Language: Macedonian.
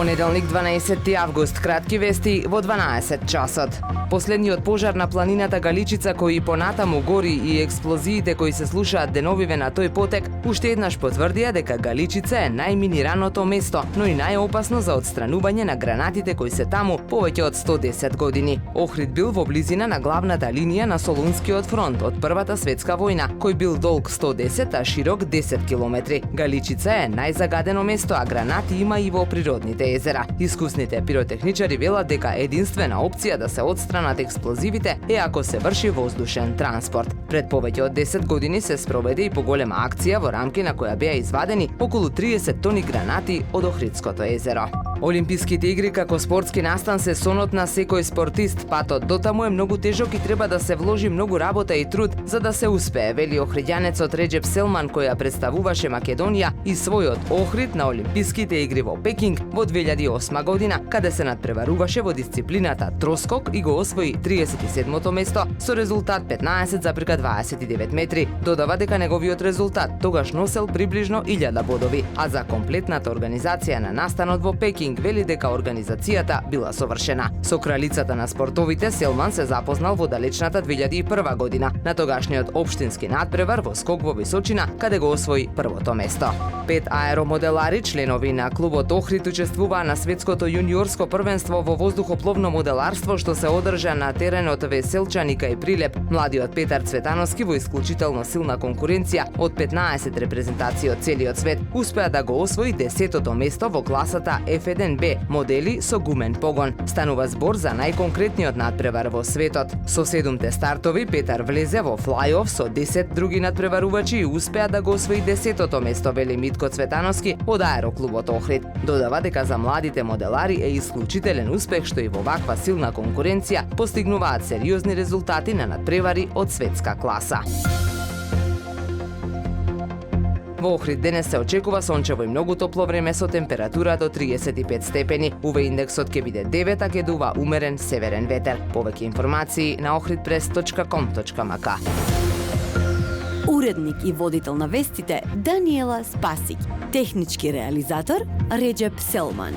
Понеделник 12 август, кратки вести во 12 часот. Последниот пожар на планината Галичица кој понатаму гори и експлозиите кои се слушаат деновиве на тој потек, уште еднаш потврдија дека Галичица е најминираното место, но и најопасно за отстранување на гранатите кои се таму повеќе од 110 години. Охрид бил во близина на главната линија на Солунскиот фронт од Првата светска војна, кој бил долг 110, а широк 10 километри. Галичица е најзагадено место, а гранати има и во природните езера. Искусните пиротехничари велат дека единствена опција да се отстранат експлозивите е ако се врши воздушен транспорт. Пред повеќе од 10 години се спроведе и поголема акција во рамки на која беа извадени околу 30 тони гранати од Охридското езеро. Олимписките игри како спортски настан се сонот на секој спортист. Патот дотаму е многу тежок и треба да се вложи многу работа и труд за да се успее, вели охриѓанецот Реџеп Селман, која представуваше Македонија и својот Охрид на Олимписките игри во Пекинг во 2008 година, каде се надпреваруваше во дисциплината троскок и го освои 37-то место со резултат 15,29 метри. Додава дека неговиот резултат тогаш носел приближно 1000 бодови, а за комплетната организација на настанот во Пекинг вели дека организацијата била совршена. Со кралицата на спортовите Селман се запознал во далечната 2001 година на тогашниот општински надпревар во скок во височина, каде го освои првото место. 5 аеромоделари, членови на клубот Охрид, учествуваа на светското јуниорско првенство во воздухопловно моделарство што се одржа на теренот Веселчаника и Прилеп. Младиот Петар Цветановски во исклучително силна конкуренција од 15 репрезентации од целиот свет успеа да го освои 10-то место во класата F1B модели со гумен погон. Станува збор за најконкретниот надпревар во светот. Со 7 стартови Петар влезе во флајоф со 10 други надпреварувачи и успеа да го освои 10-то место, вели Митко Цветановски од аероклубот Охрид. Додава дека за младите моделари е исклучителен успех што и во ваква силна конкуренција постигнуваат сериозни резултати на надпревари од светска класа. Во Охрид денес се очекува сончево и многу топло време со температура до 35 степени. УВ индексот ќе биде 9, а ќе дува умерен северен ветер. Повеќе информации на ohridpress.com.mk. Уредник и водител на вестите Даниела Спасик. Технички реализатор Реџеп Селман.